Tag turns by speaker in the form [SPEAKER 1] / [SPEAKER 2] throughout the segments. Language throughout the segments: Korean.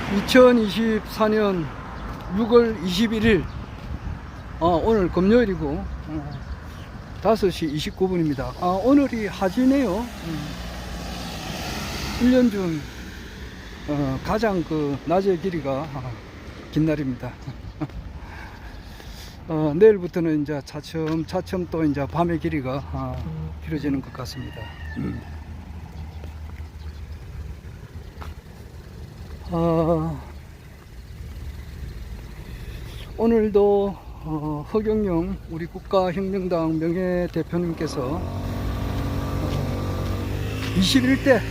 [SPEAKER 1] 2024년 6월 21일 오늘 금요일이고 5시 29분입니다. 오늘이 하지네요. 1년 중 가장 낮의 길이가 긴 날입니다. 내일부터는 이제 차츰 또 이제 밤의 길이가 길어지는 것 같습니다. 오늘도 허경영 우리 국가혁명당 명예대표님께서 21대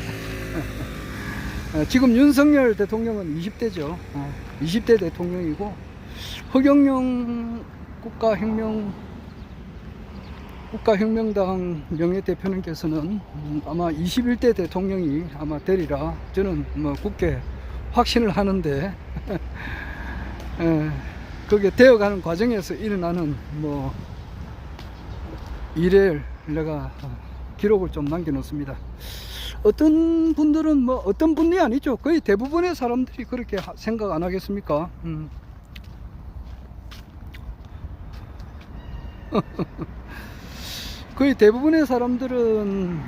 [SPEAKER 1] 지금 윤석열 대통령은 20대죠. 20대 대통령이고 허경영 국가혁명당 명예대표님께서는 아마 21대 대통령이 아마 되리라 저는 굳게 확신을 하는데 그게 되어가는 과정에서 일어나는 일을 내가 기록을 좀 남겨놓습니다. 어떤 분들은 어떤 분이 아니죠. 거의 대부분의 사람들이 그렇게 생각 안 하겠습니까? 거의 대부분의 사람들은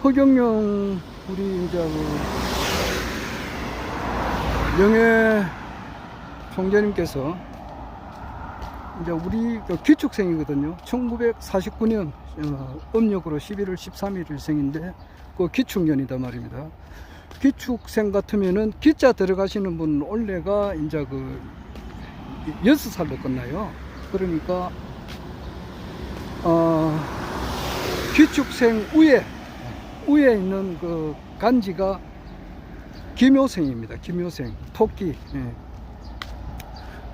[SPEAKER 1] 허경영 우리 이제 명예 총재님께서 이제 우리 기축생이거든요. 1949년 음력으로 11월 13일 생인데 그 기축년이다 말입니다. 기축생 같으면은 기자 들어가시는 분은 올해가 이제 6살로 끝나요. 그러니까 기축생 위에 있는 그 간지가 김효생입니다. 김효생 토끼.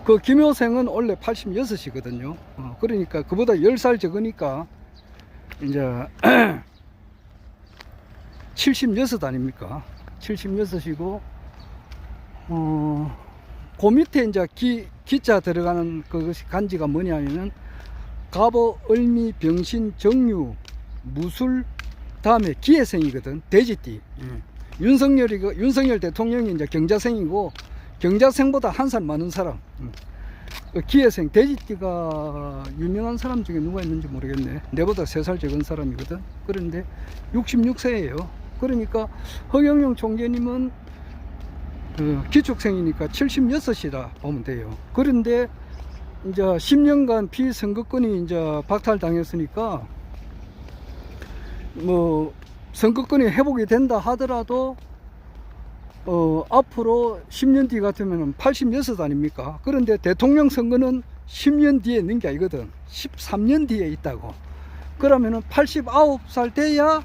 [SPEAKER 1] 그 김효생은 원래 86이거든요. 그러니까 그보다 10살 적으니까 이제 76 아닙니까? 76이고 그 밑에 이제 기자 들어가는 그것이 간지가 뭐냐면은 갑오, 을미, 병신, 정유, 무술 다음에 기해생이거든. 돼지띠. 윤석열 대통령이 이제 경자생이고 경자생보다 한 살 많은 사람. 기해생 돼지띠가 유명한 사람 중에 누가 있는지 모르겠네. 내보다 3살 적은 사람이거든. 그런데 66세예요. 그러니까 허경영 총재님은 기축생이니까 76이라 보면 돼요. 그런데 이제 10년간 피선거권이 이제 박탈당했으니까 선거권이 회복이 된다 하더라도 앞으로 10년 뒤 같으면 86 아닙니까? 그런데 대통령 선거는 10년 뒤에 있는 게 아니거든. 13년 뒤에 있다고. 그러면은 89살 돼야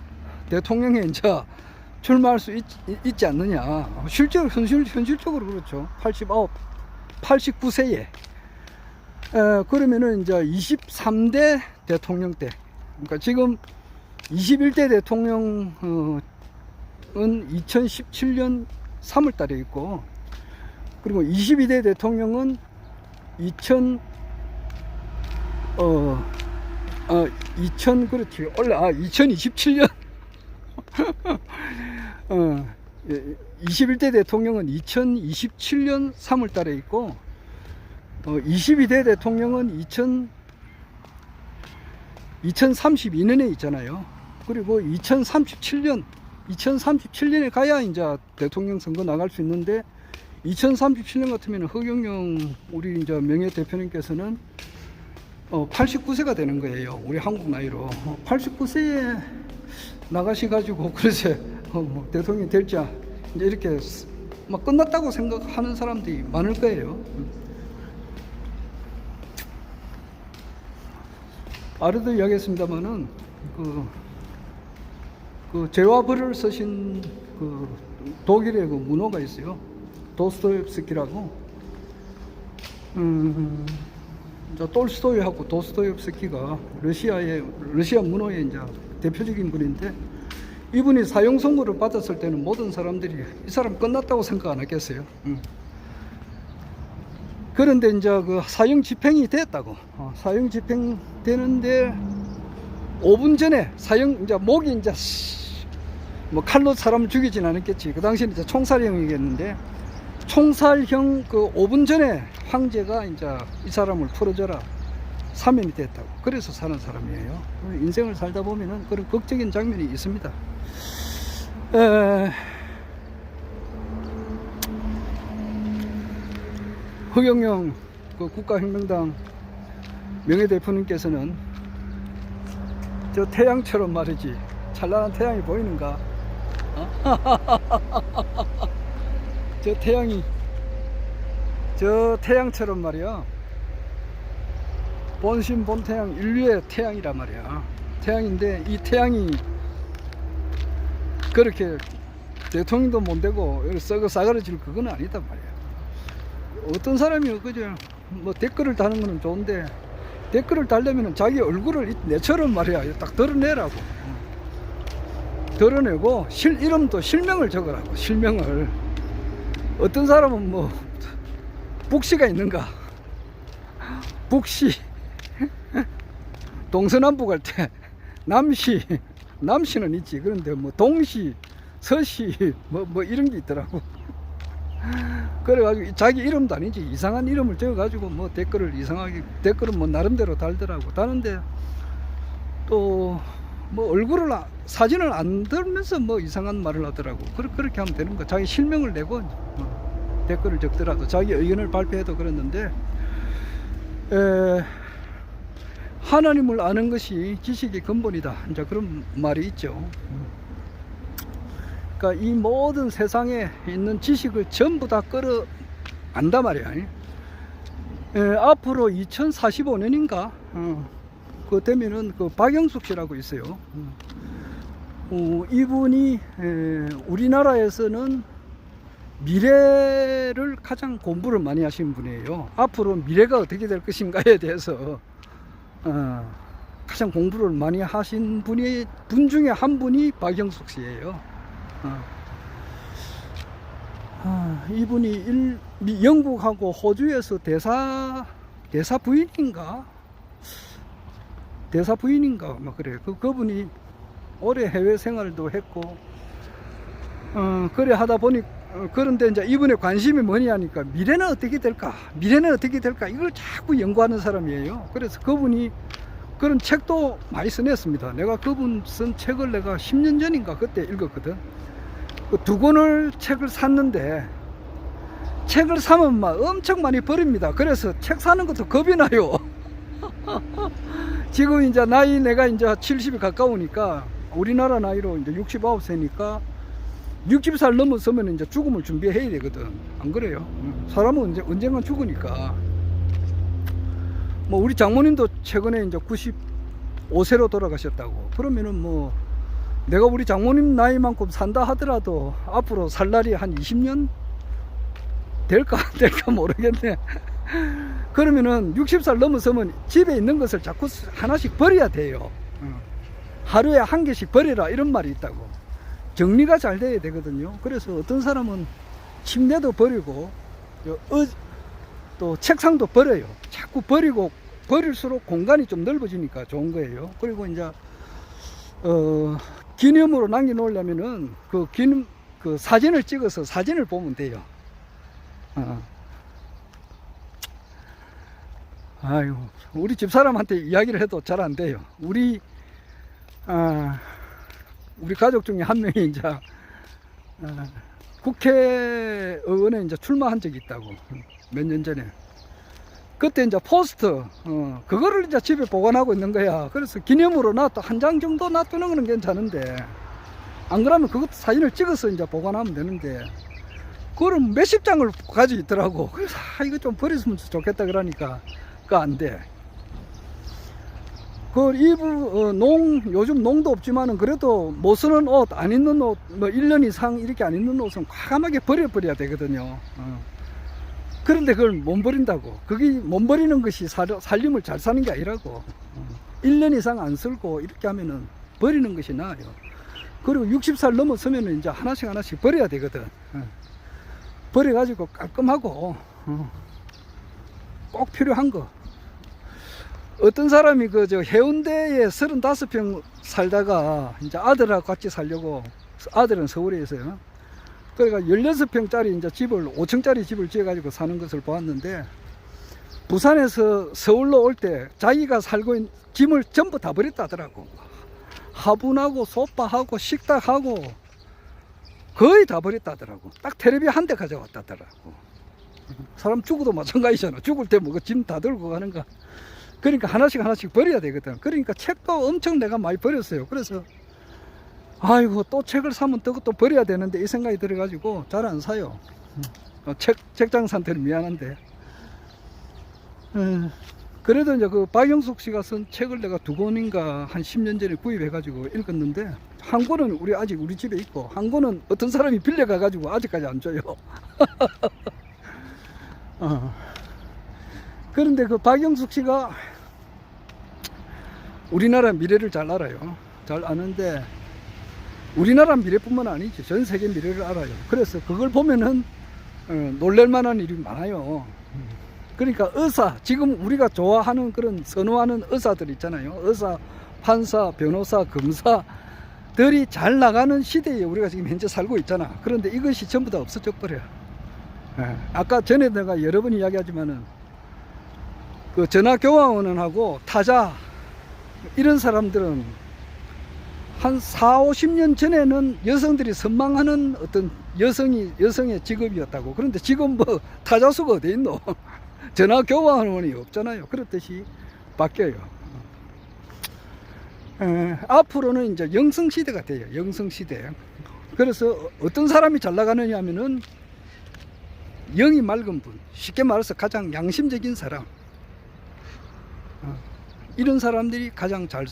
[SPEAKER 1] 대통령에 이제 출마할 수 있지 않느냐. 현실적으로 그렇죠. 89세에. 그러면은 이제 23대 대통령 때. 그러니까 지금 21대 대통령은 2017년 3월 달에 있고, 그리고 22대 대통령은 2027년 21대 대통령은 2027년 3월 달에 있고 22대 대통령은 2032년에 있잖아요. 그리고 2037년에 가야 이제 대통령 선거 나갈 수 있는데 2037년 같으면 허경영 우리 이제 명예대표님께서는 89세가 되는 거예요. 우리 한국 나이로 89세에 나가셔가지고 그래서 대통령이 될지 이제 이렇게 막 끝났다고 생각하는 사람들이 많을 거예요. 아래도 이야기했습니다만은 그 죄와 벌을 쓰신 독일의 문호가 있어요. 도스토옙스키라고. 톨스토이하고 도스토옙스키가 러시아 문호의 이제 대표적인 분인데, 이분이 사형 선고를 받았을 때는 모든 사람들이 이 사람 끝났다고 생각 안 했겠어요. 그런데 이제 사형 집행이 됐다고. 사형 집행되는데 5분 전에 이제 목이 이제 뭐 칼로 사람을 죽이진 않았겠지. 그 당시에는 이제 총살형이겠는데, 총살형 그 5분 전에 황제가 이제 이 사람을 풀어줘라 사면이 됐다고. 그래서 사는 사람이에요. 인생을 살다 보면은 그런 극적인 장면이 있습니다. 허경영 그 국가혁명당 명예대표님께서는 저 태양처럼 말이지, 찬란한 태양이 보이는가? 저 태양처럼 말이야, 본심 본태양, 인류의 태양이란 말이야. 태양인데 이 태양이 그렇게 대통령도 못 되고 썩어 싸그러질 그건 아니다 말이야. 어떤 사람이 그죠, 뭐 댓글을 다는 거는 좋은데, 댓글을 달려면 자기 얼굴을 내처럼 말이야 딱 드러내라고. 드러내고 이름도 실명을 적으라고. 실명을. 어떤 사람은 뭐 북씨가 있는가, 북씨 동서남북 할 때 남씨는 있지. 그런데 뭐 동씨, 서씨 뭐 이런 게 있더라고. 그래가지고 자기 이름도 아니지 이상한 이름을 적어가지고 뭐 댓글을 이상하게, 댓글은 뭐 나름대로 달더라고. 다른데 또 뭐 얼굴을 사진을 안 들면서 뭐 이상한 말을 하더라고. 그렇게 하면 되는 거. 자기 실명을 내고 댓글을 적더라도, 자기 의견을 발표해도 그랬는데, 하나님을 아는 것이 지식의 근본이다, 이제 그런 말이 있죠. 그러니까 이 모든 세상에 있는 지식을 전부 다 끌어 안다 말이야. 앞으로 2045년인가 그 되면은 그 박영숙 씨라고 있어요. 이분이 우리나라에서는 미래를 가장 공부를 많이 하신 분이에요. 앞으로 미래가 어떻게 될 것인가에 대해서 가장 공부를 많이 하신 분 중에 한 분이 박영숙 씨예요. 이분이 영국하고 호주에서 대사 부인인가 막 그래. 그분이 오래 해외 생활도 했고, 그래 하다 보니, 그런데 이제 이분의 관심이 뭐냐 하니까 미래는 어떻게 될까 이걸 자꾸 연구하는 사람이에요. 그래서 그분이 그런 책도 많이 써냈습니다. 내가 그분 쓴 책을 내가 10년 전인가 그때 읽었거든. 그 2권을 책을 샀는데, 책을 사면 막 엄청 많이 버립니다. 그래서 책 사는 것도 겁이 나요. 지금 이제 내가 이제 70이 가까우니까, 우리나라 나이로 이제 69세니까 60살 넘어서면 이제 죽음을 준비해야 되거든. 안 그래요? 사람은 언젠간 죽으니까. 뭐 우리 장모님도 최근에 이제 95세로 돌아가셨다고. 그러면은 뭐 내가 우리 장모님 나이만큼 산다 하더라도 앞으로 살 날이 한 20년 될까 모르겠네. 그러면은 60살 넘어서면 집에 있는 것을 자꾸 하나씩 버려야 돼요. 하루에 한 개씩 버려라 이런 말이 있다고. 정리가 잘 돼야 되거든요. 그래서 어떤 사람은 침대도 버리고 또 책상도 버려요. 자꾸 버릴수록 공간이 좀 넓어지니까 좋은 거예요. 그리고 이제 기념으로 남겨놓으려면은 그 사진을 찍어서 사진을 보면 돼요. 아유, 우리 집사람한테 이야기를 해도 잘 안 돼요. 우리 가족 중에 한 명이 이제 국회의원에 이제 출마한 적이 있다고. 몇 년 전에. 그때 이제 포스터, 그거를 이제 집에 보관하고 있는 거야. 그래서 기념으로 한 장 정도 놔두는 거는 괜찮은데, 안 그러면 그것도 사진을 찍어서 이제 보관하면 되는데, 그거를 몇십 장을 가지고 있더라고. 그래서 이거 좀 버렸으면 좋겠다 그러니까 그거 안 돼. 요즘 농도 없지만은 그래도 못 쓰는 옷, 안 입는 옷, 뭐 1년 이상 이렇게 안 입는 옷은 과감하게 버려야 되거든요. 그런데 그걸 못 버린다고. 그게 못 버리는 것이 살림을 잘 사는 게 아니라고. 1년 이상 안 쓸고 이렇게 하면은 버리는 것이 나아요. 그리고 60살 넘어서면은 이제 하나씩 버려야 되거든. 버려가지고 깔끔하고, 꼭 필요한 거. 어떤 사람이 해운대에 35평 살다가 이제 아들하고 같이 살려고 아들은 서울에 있어요. 그러니까 16평짜리 이제 집을 5층짜리 집을 지어 가지고 사는 것을 보았는데, 부산에서 서울로 올 때 자기가 살고 있는 짐을 전부 다 버렸다더라고. 화분하고 소파하고 식탁하고 거의 다 버렸다더라고. 딱 텔레비 한 대 가져왔다더라고. 사람 죽어도 마찬가지잖아. 죽을 때 뭐 짐 다 들고 가는가. 그러니까 하나씩 버려야 되거든. 그러니까 책도 엄청 내가 많이 버렸어요. 그래서 아이고, 또 책을 사면 또 버려야 되는데 이 생각이 들어가지고 잘 안 사요. 책장 상태는 미안한데. 그래도 이제 그 박영숙 씨가 쓴 책을 내가 2권인가 한 10년 전에 구입해가지고 읽었는데, 한 권은 우리 집에 있고, 한 권은 어떤 사람이 빌려가가지고 아직까지 안 줘요. 그런데 그 박영숙 씨가 우리나라 미래를 잘 알아요. 잘 아는데, 우리나라 미래뿐만 아니지 전 세계 미래를 알아요. 그래서 그걸 보면은 놀랄만한 일이 많아요. 그러니까 의사, 지금 우리가 좋아하는 그런 선호하는 의사들 있잖아요. 의사, 판사, 변호사, 검사들이 잘 나가는 시대에 우리가 지금 현재 살고 있잖아. 그런데 이것이 전부 다 없어져 버려. 아까 전에 내가 여러 번 이야기하지만은 그 전화교환원하고 타자 이런 사람들은 한 4, 50년 전에는 여성들이 선망하는 어떤 여성의 직업이었다고. 그런데 지금 뭐 타자수가 어디 있노? 전화교환원이 없잖아요. 그렇듯이 바뀌어요. 앞으로는 이제 영성시대가 돼요. 영성시대. 그래서 어떤 사람이 잘 나가느냐 하면은 영이 맑은 분, 쉽게 말해서 가장 양심적인 사람, 이런 사람들이 가장 잘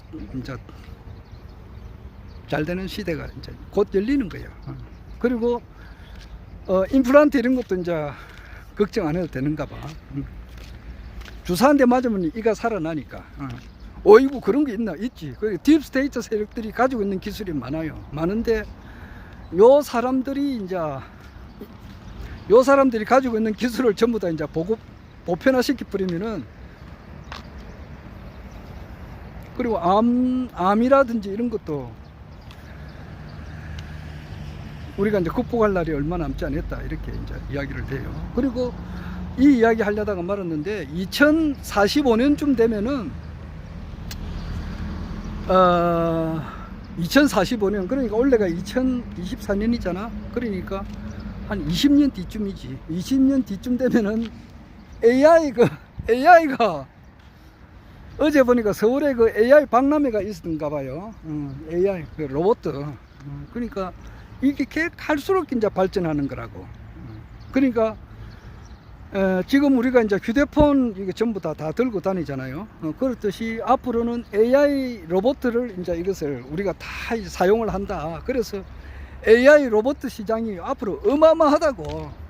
[SPEAKER 1] 되는 시대가 이제 곧 열리는 거예요. 그리고 임플란트 이런 것도 이제 걱정 안 해도 되는가 봐. 주사 한 대 맞으면 이가 살아나니까. 어이구, 그런 게 있나? 있지. 그 딥스테이트 세력들이 가지고 있는 기술이 많은데 요 사람들이 가지고 있는 기술을 전부 다 이제 보편화시켜 버리면은, 그리고 암이라든지 이런 것도 우리가 이제 극복할 날이 얼마 남지 않았다, 이렇게 이제 이야기를 해요. 그리고 이 이야기 하려다가 말았는데, 2045년쯤 되면은 2045년, 그러니까 올해가 2024년이잖아. 그러니까 한 20년 뒤쯤이지. 20년 뒤쯤 되면은 AI가 어제 보니까 서울에 그 AI 박람회가 있었던가 봐요. AI 그 로봇. 그러니까 이게 갈수록 이제 발전하는 거라고. 그러니까 지금 우리가 이제 휴대폰 이게 전부 다 들고 다니잖아요. 그렇듯이 앞으로는 AI 로봇들을 이제 이것을 우리가 다 사용을 한다. 그래서 AI 로봇 시장이 앞으로 어마어마하다고.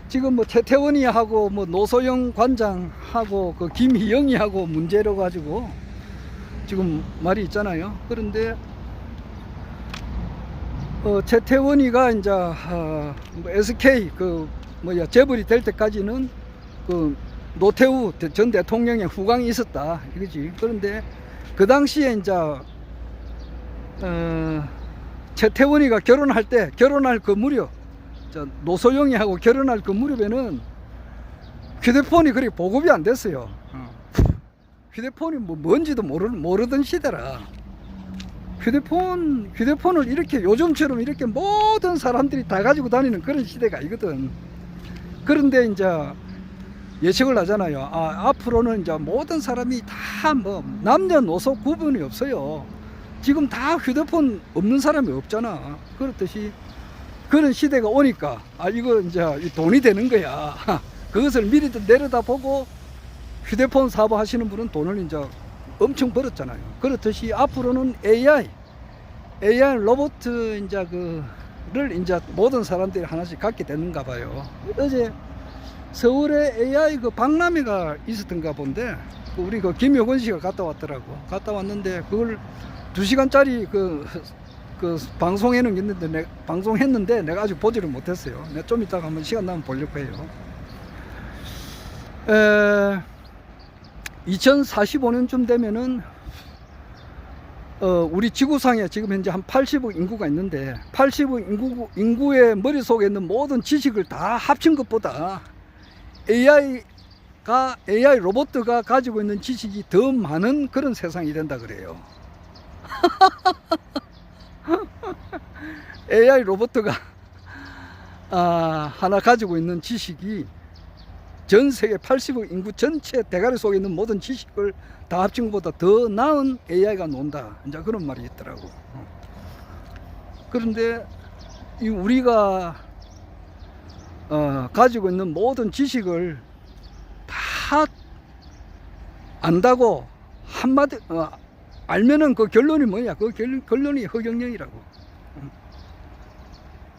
[SPEAKER 1] 지금 뭐 최태원이하고 뭐 노소영 관장하고 그 김희영이하고 문제로 가지고 지금 말이 있잖아요. 그런데 최태원이가 이제 뭐 SK 재벌이 될 때까지는 그 노태우 전 대통령의 후광이 있었다 이거지. 그런데 그 당시에 이제 최태원이가 결혼할 그 무렵, 노소영이하고 결혼할 그 무렵에는 휴대폰이 그렇게 보급이 안 됐어요. 휴대폰이 뭔지도 모르던 시대라. 휴대폰을 이렇게 요즘처럼 이렇게 모든 사람들이 다 가지고 다니는 그런 시대가 아니거든. 그런데 이제 예측을 하잖아요. 앞으로는 이제 모든 사람이 다 뭐 남녀노소 구분이 없어요. 지금 다 휴대폰 없는 사람이 없잖아. 그렇듯이 그런 시대가 오니까 이거 이제 돈이 되는 거야. 그것을 미리 내려다보고 휴대폰 사업 하시는 분은 돈을 이제 엄청 벌었잖아요. 그렇듯이 앞으로는 AI 로봇 를 이제 모든 사람들이 하나씩 갖게 되는가 봐요. 어제 서울에 AI 그 박람회가 있었던가 본데, 우리 그 김효건 씨가 갔다 왔더라고. 갔다 왔는데 그걸 2시간짜리 그 방송했는데 내가 아직 보지를 못했어요. 내가 좀 이따가 한번 시간 나면 보려고 해요. 2045년쯤 되면은 우리 지구상에 지금 현재 한 80억 인구가 있는데 80억 인구의 머릿속에 있는 모든 지식을 다 합친 것보다 AI 로봇가 가지고 있는 지식이 더 많은 그런 세상이 된다 그래요. AI 로봇가 하나 가지고 있는 지식이 전 세계 80억 인구 전체 대가리 속에 있는 모든 지식을 다 합친 것보다 더 나은 AI가 논다. 이제 그런 말이 있더라고. 그런데 이 우리가 가지고 있는 모든 지식을 다 안다고 한마디 알면은 그 결론이 뭐냐? 그 결론이 허경영이라고.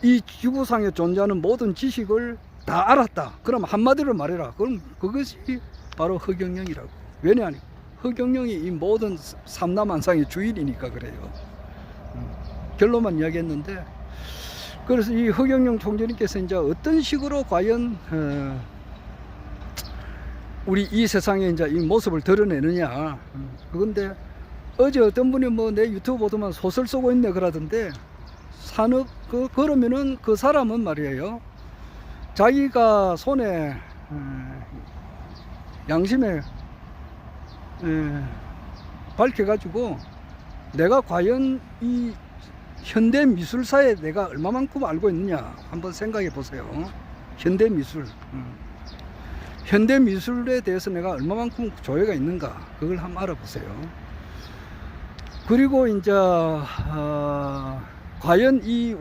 [SPEAKER 1] 이 지구상에 존재하는 모든 지식을 다 알았다. 그럼 한마디로 말해라. 그럼 그것이 바로 허경영이라고. 왜냐하니 허경영이 이 모든 삼라만상의 주인이니까 그래요. 결론만 이야기했는데, 그래서 이 허경영 총재님께서 이제 어떤 식으로 과연 우리 이 세상에 이제 이 모습을 드러내느냐. 그건데 어제 어떤 분이 뭐 내 유튜브 보더만 소설 쓰고 있네 그러던데, 그러면은 그 사람은 말이에요, 자기가 손에 양심에 밝혀가지고 내가 과연 이 현대 미술사에 내가 얼마만큼 알고 있느냐 한번 생각해 보세요. 현대 미술, 현대 미술에 대해서 내가 얼마만큼 조예가 있는가, 그걸 한번 알아보세요. 그리고 이제 과연 이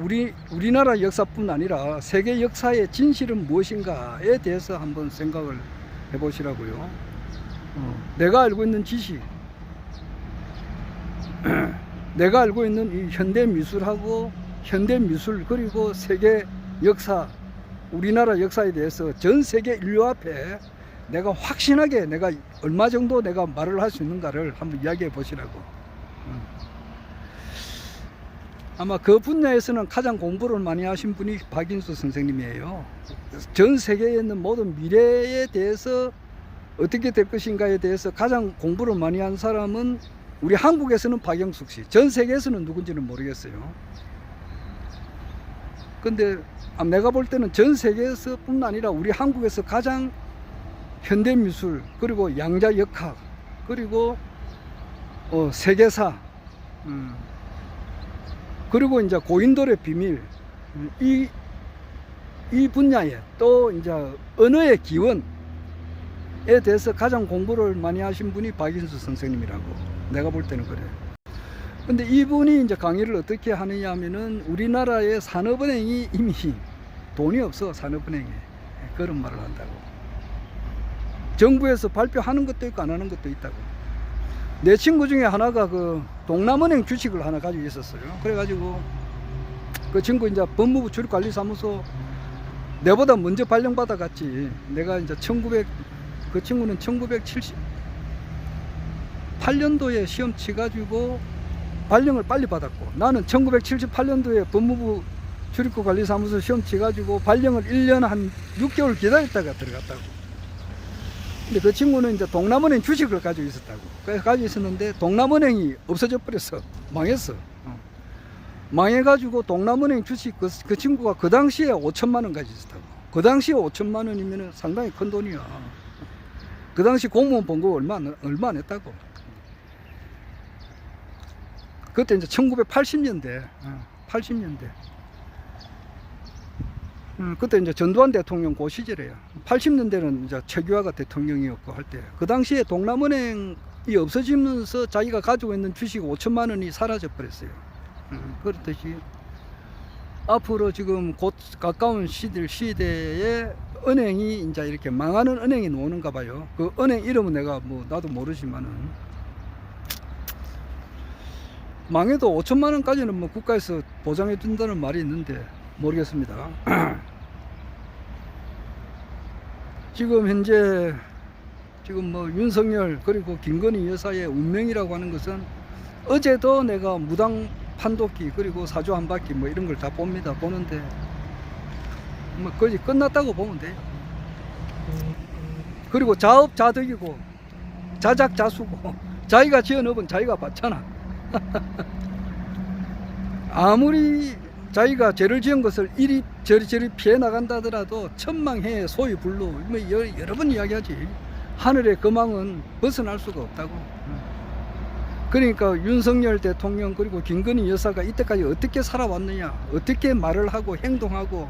[SPEAKER 1] 우리나라 역사뿐 아니라 세계 역사의 진실은 무엇인가에 대해서 한번 생각을 해보시라고요. 내가 알고 있는 지식, 내가 알고 있는 이 현대 미술하고 현대 미술, 그리고 세계 역사, 우리나라 역사에 대해서 전 세계 인류 앞에 내가 확신하게 내가 얼마 정도 내가 말을 할 수 있는가를 한번 이야기해 보시라고. 아마 그 분야에서는 가장 공부를 많이 하신 분이 박인수 선생님이에요. 전 세계에 있는 모든 미래에 대해서 어떻게 될 것인가에 대해서 가장 공부를 많이 한 사람은 우리 한국에서는 박영숙 씨, 전 세계에서는 누군지는 모르겠어요. 근데 내가 볼 때는 전 세계에서 뿐 아니라 우리 한국에서 가장 현대미술, 그리고 양자역학, 그리고 세계사, 그리고 이제 고인돌의 비밀, 이 분야에 또 이제 언어의 기원에 대해서 가장 공부를 많이 하신 분이 박인수 선생님이라고 내가 볼 때는 그래. 근데 이분이 이제 강의를 어떻게 하느냐 하면은 우리나라의 산업은행이 이미 돈이 없어, 산업은행에. 그런 말을 한다고. 정부에서 발표하는 것도 있고 안 하는 것도 있다고. 내 친구 중에 하나가 그 동남은행 주식을 하나 가지고 있었어요. 그래가지고 그 친구 이제 법무부 출입관리사무소 내보다 먼저 발령받아 갔지. 내가 이제 그 친구는 1978년도에 시험 치가지고 발령을 빨리 받았고, 나는 1978년도에 법무부 출입구관리사무소 시험 치가지고 발령을 1년 한 6개월 기다렸다가 들어갔다고. 근데 그 친구는 이제 동남은행 주식을 가지고 있었다고. 그래서 가지고 있었는데 동남은행이 없어져 버렸어. 망했어. 망해가지고 동남은행 주식 그 친구가 그 당시에 5천만 원 가지고 있었다고. 그 당시에 5천만 원이면 상당히 큰 돈이야. 그 당시 공무원 봉급 얼마 안 했다고. 그때 이제 1980년대, 80년대. 그때 이제 전두환 대통령 그 시절이에요. 80년대는 이제 최규하가 대통령이었고 할 때, 그 당시에 동남은행이 없어지면서 자기가 가지고 있는 주식 5천만 원이 사라져 버렸어요. 그렇듯이 앞으로 지금 곧 가까운 시대에 은행이 이제 이렇게 망하는 은행이 나오는가 봐요. 그 은행 이름은 내가 뭐 나도 모르지만은, 망해도 5천만 원까지는 뭐 국가에서 보장해 준다는 말이 있는데 모르겠습니다. 지금 현재 뭐 윤석열 그리고 김건희 여사의 운명이라고 하는 것은, 어제도 내가 무당 판독기 그리고 사주 한 바퀴 뭐 이런 걸 다 봅니다. 보는데 뭐 거의 끝났다고 보면 돼요. 그리고 자업자득이고 자작자수고 자기가 지은 업은 자기가 받잖아. 아무리 자기가 죄를 지은 것을 이리 저리 피해 나간다 하더라도 천망해 소위불로 뭐 여러 번 이야기하지. 하늘의 거망은 벗어날 수가 없다고. 그러니까 윤석열 대통령 그리고 김건희 여사가 이때까지 어떻게 살아왔느냐, 어떻게 말을 하고 행동하고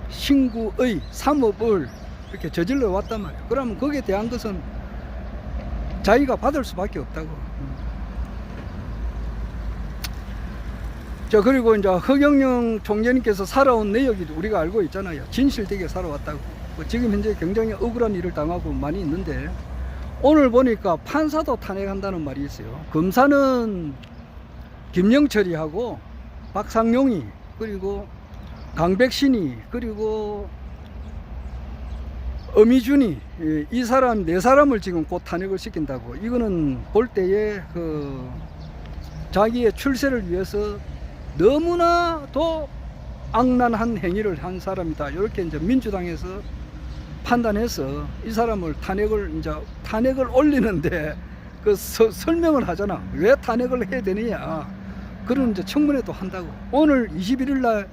[SPEAKER 1] 신구의 삼업을 이렇게 저질러 왔단 말이야. 그러면 거기에 대한 것은 자기가 받을 수밖에 없다고. 자, 그리고 이제 허경영 총재님께서 살아온 내역이 우리가 알고 있잖아요. 진실되게 살아왔다고. 지금 현재 굉장히 억울한 일을 당하고 많이 있는데, 오늘 보니까 판사도 탄핵한다는 말이 있어요. 검사는 김영철이하고 박상용이, 그리고 강백신이, 그리고 엄희준이, 이 사람 네 사람을 지금 곧 탄핵을 시킨다고. 이거는 볼 때에 자기의 출세를 위해서 너무나도 악랄한 행위를 한 사람이다. 이렇게 이제 민주당에서 판단해서 이 사람을 탄핵을 올리는데 설명을 하잖아. 왜 탄핵을 해야 되느냐. 그런 이제 청문회도 한다고. 오늘 21일 날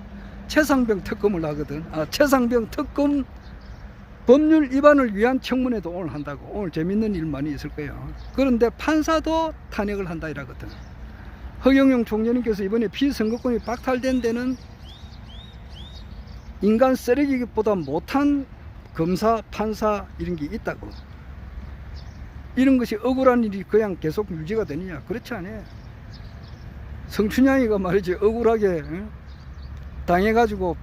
[SPEAKER 1] 최상병 특검을 하거든. 최상병 특검 법률 위반을 위한 청문회도 오늘 한다고. 오늘 재밌는 일 많이 있을 거예요. 그런데 판사도 탄핵을 한다 이라거든. 허경영 총재님께서 이번에 피선거권이 박탈된 데는 인간 쓰레기보다 못한 검사, 판사 이런 게 있다고. 이런 것이 억울한 일이 그냥 계속 유지가 되느냐? 그렇지 않아요. 성춘향이가 말이지 억울하게 당해가지고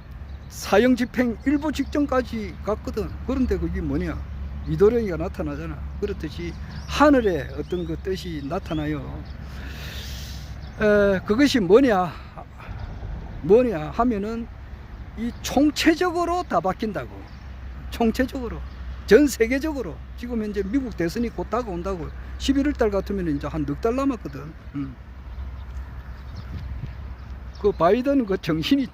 [SPEAKER 1] 사형 집행 일부 직전까지 갔거든. 그런데 그게 뭐냐? 이도령이가 나타나잖아. 그렇듯이 하늘에 어떤 그 뜻이 나타나요. 그것이 뭐냐 하면은 이 총체적으로 다 바뀐다고. 총체적으로 전 세계적으로. 지금 현재 미국 대선이 곧 다가온다고. 11월 달 같으면 이제 한 넉 달 남았거든. 그 바이든 그 정신이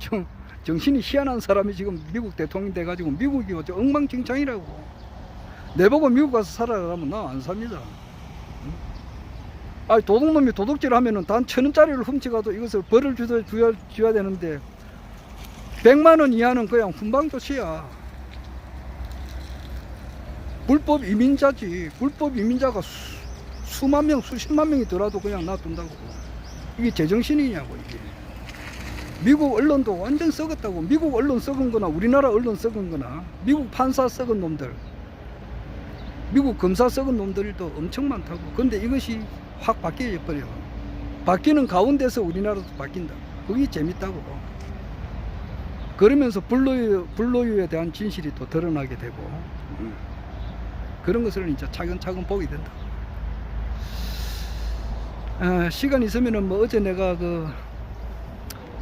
[SPEAKER 1] 희한한 사람이 지금 미국 대통령 돼가지고 미국이 엉망진창이라고. 내보고 미국 가서 살아가면 나 안 삽니다. 도둑놈이 도둑질 하면은 단 1,000원짜리를 훔쳐가도 이것을 벌을 줘야 되는데 100만원 이하는 그냥 훈방조치야. 불법 이민자지. 불법 이민자가 수만 명, 수십만 명이 들어와도 그냥 놔둔다고. 이게 제정신이냐고, 이게. 미국 언론도 완전 썩었다고. 미국 언론 썩은 거나 우리나라 언론 썩은 거나 미국 판사 썩은 놈들, 미국 검사 썩은 놈들도 엄청 많다고. 근데 이것이 확 바뀌어버려. 바뀌는 가운데서 우리나라도 바뀐다. 그게 재밌다고. 그러면서 불로유에 대한 진실이 또 드러나게 되고, 그런 것을 이제 차근차근 보게 된다. 시간 있으면은 뭐 어제 내가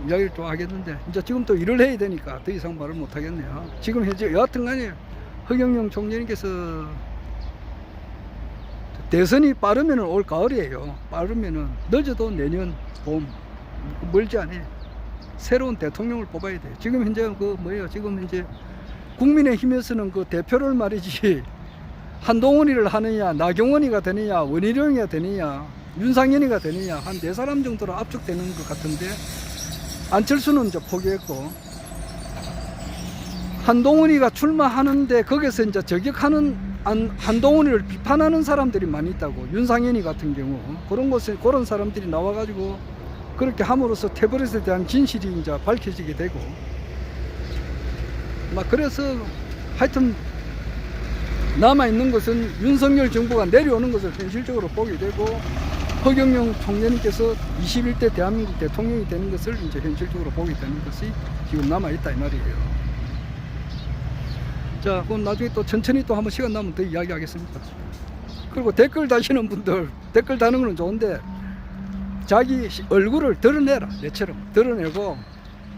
[SPEAKER 1] 이야기를 또 하겠는데, 이제 지금 또 일을 해야 되니까 더 이상 말을 못 하겠네요. 지금 현재 여하튼 간에 허경영 총재님께서 대선이 빠르면 올 가을이에요. 빠르면은 늦어도 내년 봄, 멀지 않아. 새로운 대통령을 뽑아야 돼. 지금 현재 지금 현재 국민의힘에서는 그 대표를 말이지 한동훈이를 하느냐, 나경원이가 되느냐, 원희룡이가 되느냐, 윤상현이가 되느냐, 한 4사람 정도로 압축되는 것 같은데, 안철수는 이제 포기했고, 한동훈이가 출마하는데 거기서 이제 저격하는 한동훈이를 비판하는 사람들이 많이 있다고. 윤상현이 같은 경우 그런 사람들이 나와가지고 그렇게 함으로써 태블릿에 대한 진실이 이제 밝혀지게 되고, 그래서 하여튼 남아있는 것은 윤석열 정부가 내려오는 것을 현실적으로 보게 되고, 허경영 총재님께서 21대 대한민국 대통령이 되는 것을 이제 현실적으로 보게 되는 것이 지금 남아있다 이 말이에요. 자, 그럼 나중에 또 천천히 또 한번 시간 나면 더 이야기하겠습니다. 그리고 댓글 다시는 분들, 댓글 다는 건 좋은데 자기 얼굴을 드러내라. 내처럼 드러내고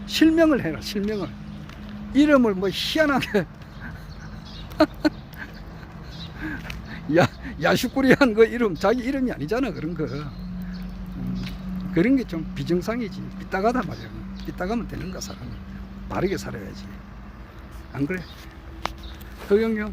[SPEAKER 1] 실명을 해라. 실명을. 이름을 희한하게 야슈꾸리한 그 이름, 자기 이름이 아니잖아. 그런 거. 그런 게 좀 비정상이지. 삐딱하단 말이야. 삐딱하면 되는가, 사람이. 바르게 살아야지. 안 그래? 허경영